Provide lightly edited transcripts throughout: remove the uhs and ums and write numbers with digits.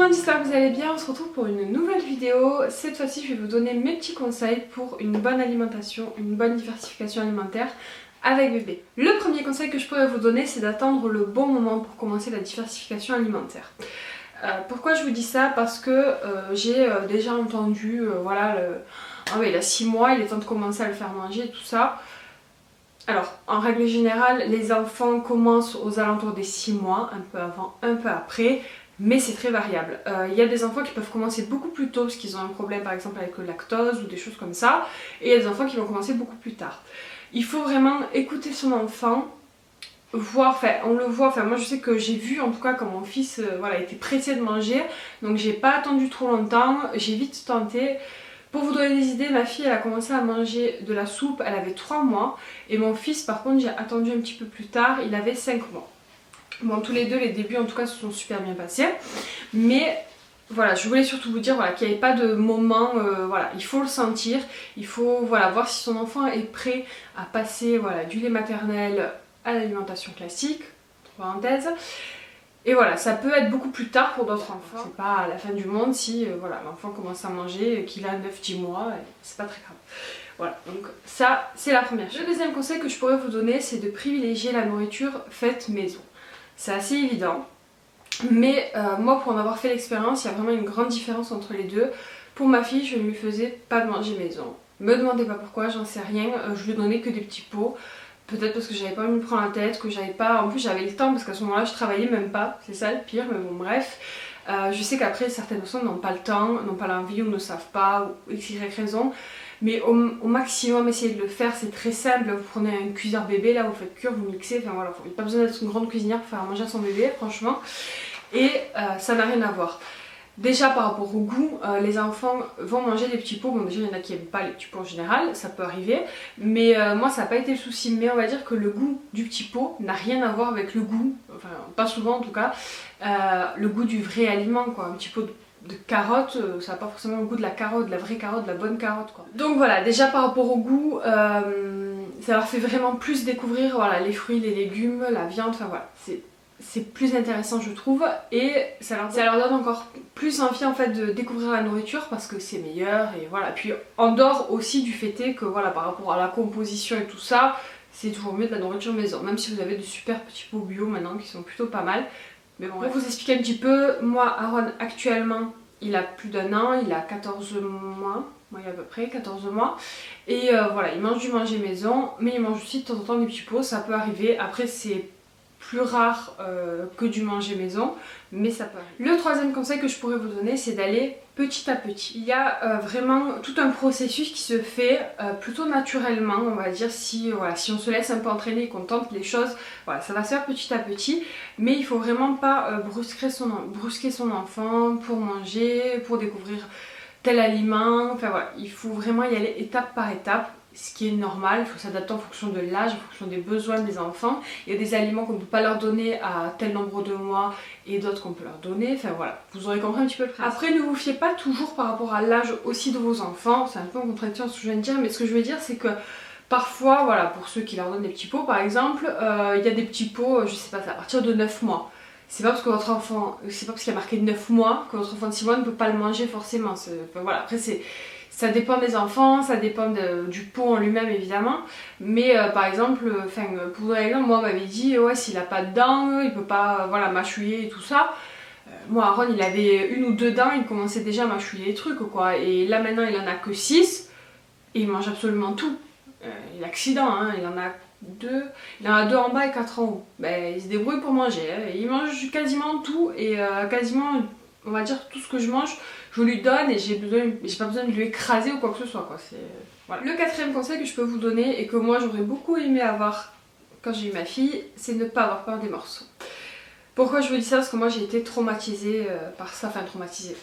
monde, j'espère que vous allez bien. On se retrouve pour une nouvelle vidéo. Cette fois-ci, je vais vous donner mes petits conseils pour une bonne alimentation, une bonne diversification alimentaire avec bébé. Le premier conseil que je pourrais vous donner, c'est d'attendre le bon moment pour commencer la diversification alimentaire. Pourquoi je vous dis ça? Parce que j'ai déjà entendu, voilà, ah ouais, il a 6 mois, il est temps de commencer à le faire manger et tout ça. Alors, en règle générale, les enfants commencent aux alentours des 6 mois, un peu avant, un peu après, mais c'est très variable. Il y a des enfants qui peuvent commencer beaucoup plus tôt parce qu'ils ont un problème par exemple avec le lactose ou des choses comme ça, et il y a des enfants qui vont commencer beaucoup plus tard. Il faut vraiment écouter son enfant, voir, enfin on le voit, enfin moi je sais que j'ai vu en tout cas quand mon fils voilà, était pressé de manger, donc j'ai pas attendu trop longtemps, j'ai vite tenté. Pour vous donner des idées, ma fille elle a commencé à manger de la soupe, elle avait 3 mois, et mon fils par contre j'ai attendu un petit peu plus tard, il avait 5 mois. Bon, tous les deux, les débuts en tout cas se sont super bien passés, mais voilà, je voulais surtout vous dire voilà, qu'il n'y avait pas de moment, voilà, il faut le sentir, il faut voilà, voir si son enfant est prêt à passer voilà, du lait maternel à l'alimentation classique, entre parenthèses. Et voilà, ça peut être beaucoup plus tard pour d'autres enfants. C'est pas à la fin du monde si voilà, l'enfant commence à manger, qu'il a 9-10 mois, c'est pas très grave. Voilà, donc ça c'est la première chose. Le deuxième conseil que je pourrais vous donner, c'est de privilégier la nourriture faite maison. C'est assez évident, mais moi pour en avoir fait l'expérience, il y a vraiment une grande différence entre les deux. Pour ma fille, je ne lui faisais pas de manger maison. Me demandez pas pourquoi, j'en sais rien, je lui donnais que des petits pots. Peut-être parce que j'avais pas envie de me prendre la tête, que j'avais pas... En plus j'avais le temps parce qu'à ce moment-là je travaillais même pas, c'est ça le pire, mais bon bref. Je sais qu'après certaines personnes n'ont pas le temps, n'ont pas l'envie ou ne savent pas, ou x, y raison. Mais au maximum essayez de le faire, c'est très simple, vous prenez un cuiseur bébé, là vous faites cuire, vous mixez, enfin voilà, il n'y a pas besoin d'être une grande cuisinière pour faire manger à son bébé franchement. Et ça n'a rien à voir. Déjà par rapport au goût, les enfants vont manger des petits pots, bon déjà il y en a qui n'aiment pas les petits pots en général, ça peut arriver, mais moi ça n'a pas été le souci, mais on va dire que le goût du petit pot n'a rien à voir avec le goût, enfin pas souvent en tout cas, le goût du vrai aliment quoi, un petit pot de carottes, ça n'a pas forcément le goût de la carotte, de la vraie carotte, de la bonne carotte quoi. Donc voilà, déjà par rapport au goût, ça leur fait vraiment plus découvrir voilà, les fruits, les légumes, la viande, enfin voilà, c'est plus intéressant je trouve, et ça leur donne encore plus envie en fait de découvrir la nourriture parce que c'est meilleur, et voilà. Puis en dehors aussi du fait que voilà, par rapport à la composition et tout ça, c'est toujours mieux de la nourriture maison, même si vous avez de super petits pots bio maintenant qui sont plutôt pas mal. Mais bon, pour vous expliquer un petit peu, moi Aaron actuellement il a plus d'1 an, il a 14 mois, à peu près 14 mois, et voilà, il mange du manger maison, mais il mange aussi de temps en temps des petits pots, ça peut arriver, après c'est plus rare que du manger maison, mais ça peut arriver. Le troisième conseil que je pourrais vous donner, c'est d'aller petit à petit. Il y a vraiment tout un processus qui se fait plutôt naturellement, on va dire, si, voilà, si on se laisse un peu entraîner et qu'on tente les choses, voilà, ça va se faire petit à petit, mais il faut vraiment pas brusquer son enfant pour manger, pour découvrir tel aliment, enfin voilà, il faut vraiment y aller étape par étape. Ce qui est normal, il faut s'adapter en fonction de l'âge, en fonction des besoins des enfants. Il y a des aliments qu'on ne peut pas leur donner à tel nombre de mois et d'autres qu'on peut leur donner. Enfin voilà, vous aurez compris un petit peu le principe. Après, ne vous fiez pas toujours par rapport à l'âge aussi de vos enfants. C'est un peu en contradiction ce que je viens de dire, mais ce que je veux dire c'est que parfois, voilà, pour ceux qui leur donnent des petits pots par exemple, il y a des petits pots, je sais pas, à partir de 9 mois. C'est pas parce que votre enfant, c'est pas parce qu'il y a marqué 9 mois que votre enfant de 6 mois ne peut pas le manger forcément. Enfin, voilà, après ça dépend des enfants, ça dépend du pot en lui-même évidemment, mais par exemple, pour donner un exemple, moi on m'avait dit ouais s'il a pas de dents, il peut pas voilà, mâchouiller et tout ça. Moi Aaron il avait 1 ou 2 dents, il commençait déjà à mâchouiller les trucs quoi, et là maintenant il en a que 6 et il mange absolument tout. Il a accident, hein, il en a 2 en bas et 4 en haut. Ben, il se débrouille pour manger, hein. Il mange quasiment tout et quasiment on va dire tout ce que je mange je lui donne et j'ai pas besoin de lui écraser ou quoi que ce soit quoi. Voilà. Le quatrième conseil que je peux vous donner et que moi j'aurais beaucoup aimé avoir quand j'ai eu ma fille, c'est ne pas avoir peur des morceaux. Pourquoi je vous dis ça? Parce que moi j'ai été traumatisée par ça, enfin traumatisée.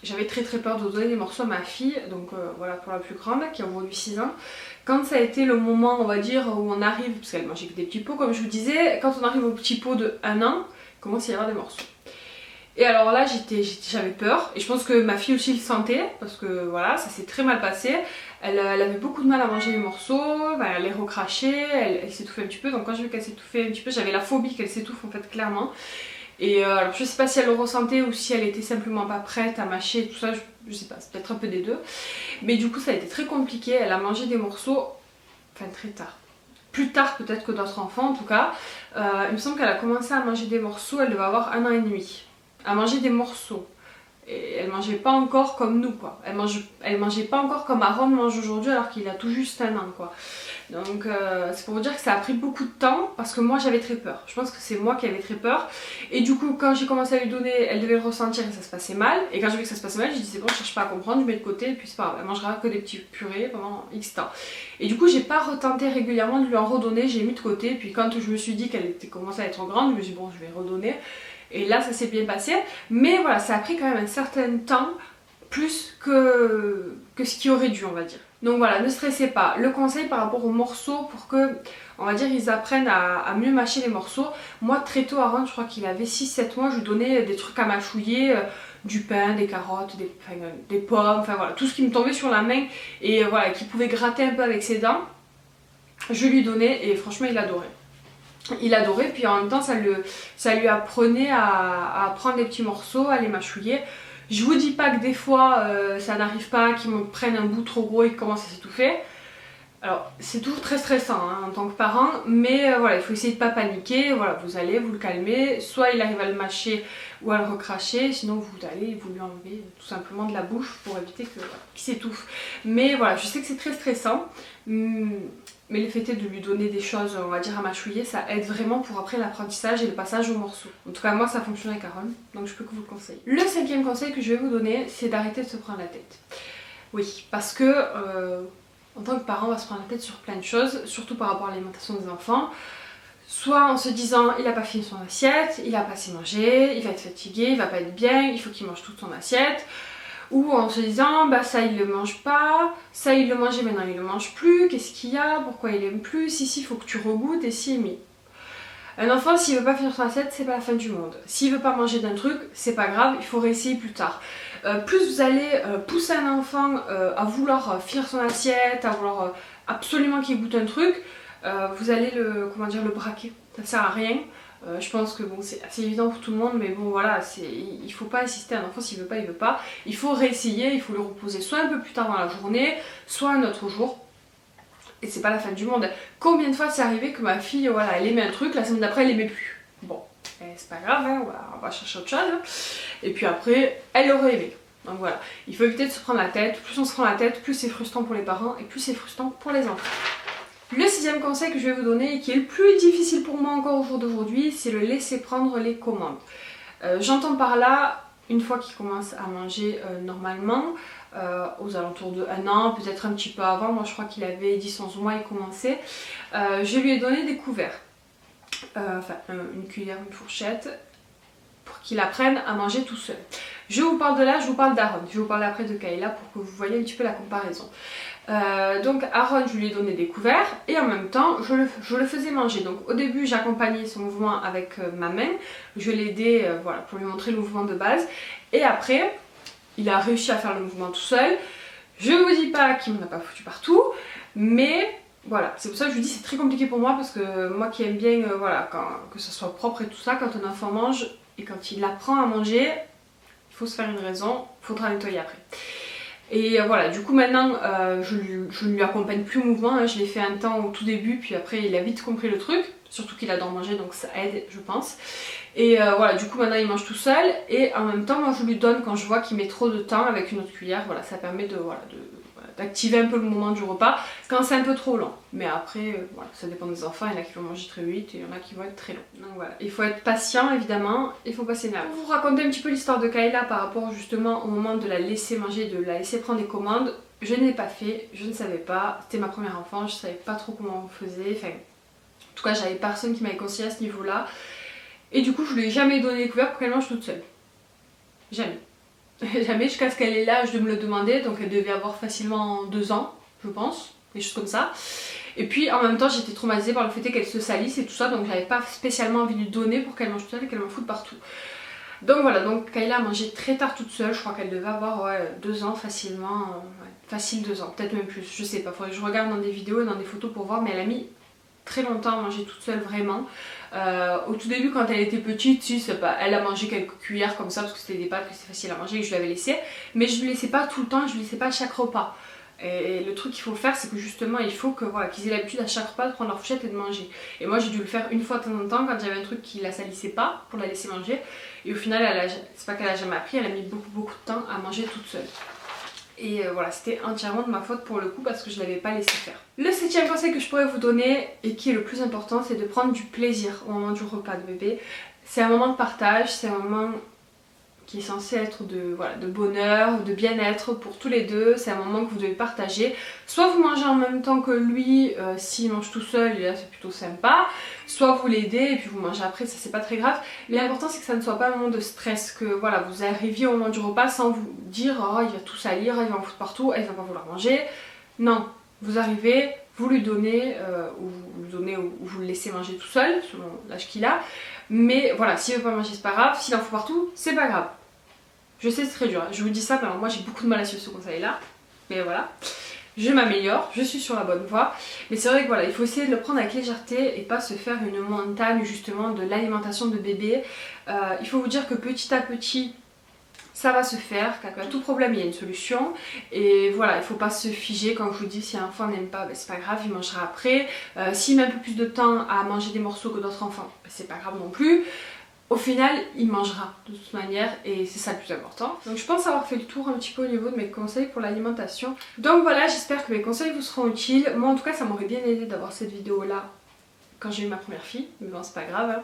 J'avais très peur de donner des morceaux à ma fille, donc voilà pour la plus grande qui a aujourd'hui 6 ans. Quand ça a été le moment on va dire où on arrive, parce qu'elle mangeait que des petits pots comme je vous disais, quand on arrive au petit pot de 1 an, il commence à y avoir des morceaux. Et alors là j'avais peur, et je pense que ma fille aussi le sentait, parce que voilà, ça s'est très mal passé. Elle avait beaucoup de mal à manger les morceaux, elle les recrachait, elle s'étouffait un petit peu, donc quand j'ai vu qu'elle s'étouffait un petit peu, j'avais la phobie qu'elle s'étouffe en fait clairement. Et alors je sais pas si elle le ressentait ou si elle était simplement pas prête à mâcher et tout ça, je sais pas, c'est peut-être un peu des deux. Mais du coup ça a été très compliqué, elle a mangé des morceaux, enfin très tard. Plus tard peut-être que d'autres enfants en tout cas. Il me semble qu'elle a commencé à manger des morceaux, elle devait avoir 1 an et demi. À manger des morceaux. Et elle mangeait pas encore comme nous quoi. Elle mangeait pas encore comme Aaron mange aujourd'hui alors qu'il a tout juste 1 an quoi. Donc c'est pour vous dire que ça a pris beaucoup de temps parce que moi j'avais très peur. Je pense que c'est moi qui avais très peur. Et du coup quand j'ai commencé à lui donner, elle devait le ressentir et ça se passait mal. Et quand j'ai vu que ça se passait mal, j'ai dit c'est bon, je cherche pas à comprendre, je mets de côté et puis c'est pas grave, elle mangera que des petits purées pendant X temps. Et du coup j'ai pas retenté régulièrement de lui en redonner, j'ai mis de côté. Puis quand je me suis dit qu'elle était commencée à être grande, je me suis dit bon je vais redonner. Et là ça s'est bien passé. Mais voilà, ça a pris quand même un certain temps, plus que ce qui aurait dû on va dire. Donc voilà, ne stressez pas. Le conseil par rapport aux morceaux pour que, on va dire, ils apprennent à mieux mâcher les morceaux. Moi très tôt, Aaron, je crois qu'il avait 6-7 mois, je lui donnais des trucs à mâchouiller, du pain, des carottes, des pommes, enfin voilà, tout ce qui me tombait sur la main et voilà, qui pouvait gratter un peu avec ses dents. Je lui donnais et franchement il adorait. Il adorait, puis en même temps ça lui apprenait à prendre des petits morceaux, à les mâchouiller. Je vous dis pas que des fois ça n'arrive pas, qu'ils me prennent un bout trop gros et qu'ils commencent à s'étouffer. Alors c'est toujours très stressant hein, en tant que parent, mais voilà, il faut essayer de pas paniquer. Voilà, vous allez vous le calmer, soit il arrive à le mâcher ou à le recracher, sinon vous allez vous lui enlever tout simplement de la bouche pour éviter qu'il s'étouffe. Mais voilà, je sais que c'est très stressant. Mais le fait est de lui donner des choses, on va dire, à mâchouiller, ça aide vraiment pour après l'apprentissage et le passage au morceau. En tout cas, moi, ça fonctionne avec Aaron, donc je peux que vous le conseiller. Le 5e conseil que je vais vous donner, c'est d'arrêter de se prendre la tête. Oui, parce que en tant que parent, on va se prendre la tête sur plein de choses, surtout par rapport à l'alimentation des enfants. Soit en se disant, il a pas fini son assiette, il a pas assez mangé, il va être fatigué, il va pas être bien, il faut qu'il mange toute son assiette. Ou en se disant bah ça il le mange pas, ça il le mangeait maintenant il le mange plus, qu'est-ce qu'il y a, pourquoi il aime plus, si il faut que tu regoutes et si mais. Un enfant s'il veut pas finir son assiette c'est pas la fin du monde. S'il veut pas manger d'un truc c'est pas grave, il faut réessayer plus tard. Plus vous allez pousser un enfant à vouloir finir son assiette, à vouloir absolument qu'il goûte un truc, vous allez le braquer, ça sert à rien. Je pense que bon, c'est assez évident pour tout le monde, mais bon voilà, il faut pas assister à un enfant s'il veut pas, il veut pas. Il faut réessayer, il faut le reposer soit un peu plus tard dans la journée, soit un autre jour. Et c'est pas la fin du monde. Combien de fois c'est arrivé que ma fille, voilà, elle aimait un truc, la semaine d'après elle aimait plus. Bon, c'est pas grave, hein, on va chercher autre chose. Hein. Et puis après, elle aurait aimé. Donc voilà, il faut éviter de se prendre la tête. Plus on se prend la tête, plus c'est frustrant pour les parents et plus c'est frustrant pour les enfants. Le 6e conseil que je vais vous donner et qui est le plus difficile pour moi encore au jour d'aujourd'hui, c'est le laisser prendre les commandes. J'entends par là, une fois qu'il commence à manger normalement, aux alentours de 1 an, peut-être un petit peu avant, moi je crois qu'il avait 10-11 mois, il commençait, je lui ai donné des couverts, une cuillère, une fourchette, pour qu'il apprenne à manger tout seul. Je vous parle de là, je vous parle d'Aaron, je vais vous parler après de Kayla pour que vous voyez un petit peu la comparaison. Donc Aaron, je lui ai donné des couverts et en même temps je le faisais manger. Donc au début j'accompagnais son mouvement avec ma main, je l'aidais voilà, pour lui montrer le mouvement de base et après il a réussi à faire le mouvement tout seul. Je ne vous dis pas qu'il m'en a pas foutu partout, mais voilà, c'est pour ça que je vous dis c'est très compliqué pour moi parce que moi qui aime bien voilà, que ça soit propre et tout ça, quand un enfant mange et quand il apprend à manger, il faut se faire une raison, il faudra nettoyer après. Et voilà, du coup maintenant je ne lui accompagne plus au mouvement, hein. Je l'ai fait un temps au tout début, puis après il a vite compris le truc, surtout qu'il adore manger donc ça aide je pense. Et voilà, du coup maintenant il mange tout seul et en même temps moi je lui donne quand je vois qu'il met trop de temps avec une autre cuillère, voilà, ça permet d'activer un peu le moment du repas quand c'est un peu trop lent. Mais après, voilà, ça dépend des enfants, il y en a qui vont manger très vite et il y en a qui vont être très longs. Donc voilà, il faut être patient évidemment, il faut pas s'énerver. Pour vous raconter un petit peu l'histoire de Kayla par rapport justement au moment de la laisser manger, de la laisser prendre des commandes, je n'ai pas fait, je ne savais pas, c'était ma première enfant, je savais pas trop comment on faisait, enfin, en tout cas j'avais personne qui m'avait conseillé à ce niveau-là. Et du coup je lui ai jamais donné les couverts pour qu'elle mange toute seule. Jamais. Jamais jusqu'à ce qu'elle ait l'âge de me le demander, donc elle devait avoir facilement 2 ans, je pense, des choses comme ça. Et puis en même temps j'étais traumatisée par le fait qu'elle se salisse et tout ça, donc j'avais pas spécialement envie de lui donner pour qu'elle mange toute seule et qu'elle m'en foute partout. Donc voilà, donc Kayla a mangé très tard toute seule, je crois qu'elle devait avoir 2 ans facilement, facile 2 ans, peut-être même plus, je sais pas, faudrait que je regarde dans des vidéos et dans des photos pour voir, mais elle a mis très longtemps à manger toute seule vraiment. Au tout début quand elle était petite, si, elle a mangé quelques cuillères comme ça parce que c'était des pâtes que c'était facile à manger et que je l'avais laissé. Mais je ne lui laissais pas tout le temps, je ne lui laissais pas à chaque repas. Et le truc qu'il faut faire, c'est que justement il faut que voilà, qu'ils aient l'habitude à chaque repas de prendre leur fourchette et de manger. Et moi j'ai dû le faire une fois de temps en temps quand j'avais un truc qui la salissait pas pour la laisser manger. Et au final, c'est pas qu'elle a jamais appris, elle a mis beaucoup de temps à manger toute seule. Et voilà, c'était entièrement de ma faute pour le coup parce que je ne l'avais pas laissé faire. Le 7e conseil que je pourrais vous donner et qui est le plus important, c'est de prendre du plaisir au moment du repas de bébé. C'est un moment de partage, c'est un moment qui est censé être de bonheur, de bien-être pour tous les deux. C'est un moment que vous devez partager. Soit vous mangez en même temps que lui, s'il mange tout seul, et là c'est plutôt sympa. Soit vous l'aidez et puis vous mangez après, ça c'est pas très grave. Mais l'important c'est que ça ne soit pas un moment de stress, que voilà, vous arriviez au moment du repas sans vous dire oh il va tout salir, il va en foutre partout, il va pas vouloir manger. Non, vous arrivez, vous lui donnez, ou vous le laissez manger tout seul, selon l'âge qu'il a. Mais voilà, s'il veut pas manger c'est pas grave, s'il en fout partout, c'est pas grave. Je sais c'est très dur, je vous dis ça, mais alors moi j'ai beaucoup de mal à suivre ce conseil là. Mais voilà, je m'améliore, je suis sur la bonne voie. Mais c'est vrai que voilà, il faut essayer de le prendre avec légèreté et pas se faire une montagne justement de l'alimentation de bébé. Il faut vous dire que petit à petit, ça va se faire, qu'à tout problème il y a une solution. Et voilà, il ne faut pas se figer quand je vous dis si un enfant n'aime pas, ben, c'est pas grave, il mangera après. S'il met un peu plus de temps à manger des morceaux que d'autres enfants, ben, c'est pas grave non plus. Au final, il mangera de toute manière et c'est ça le plus important. Donc je pense avoir fait le tour un petit peu au niveau de mes conseils pour l'alimentation. Donc voilà, j'espère que mes conseils vous seront utiles. Moi en tout cas, ça m'aurait bien aidé d'avoir cette vidéo là quand j'ai eu ma première fille. Mais bon, c'est pas grave, hein.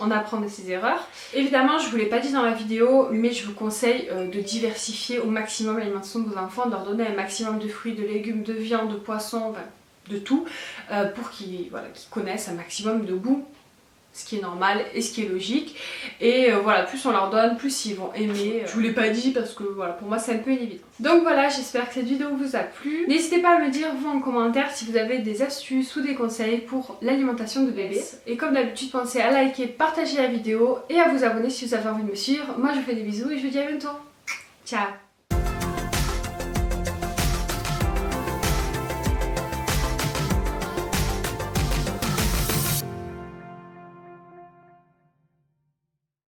On apprend de ses erreurs. Évidemment, je ne vous l'ai pas dit dans la vidéo, mais je vous conseille de diversifier au maximum l'alimentation de vos enfants, de leur donner un maximum de fruits, de légumes, de viande, de poissons, enfin, de tout, pour qu'ils connaissent un maximum de goût, ce qui est normal et ce qui est logique. Et voilà, plus on leur donne, plus ils vont aimer. Je vous l'ai pas dit parce que voilà, pour moi c'est un peu une évidence. Donc voilà, j'espère que cette vidéo vous a plu. N'hésitez pas à me dire vous en commentaire si vous avez des astuces ou des conseils pour l'alimentation de bébé. Et comme d'habitude, pensez à liker, partager la vidéo et à vous abonner si vous avez envie de me suivre. Moi je vous fais des bisous et je vous dis à bientôt. Ciao.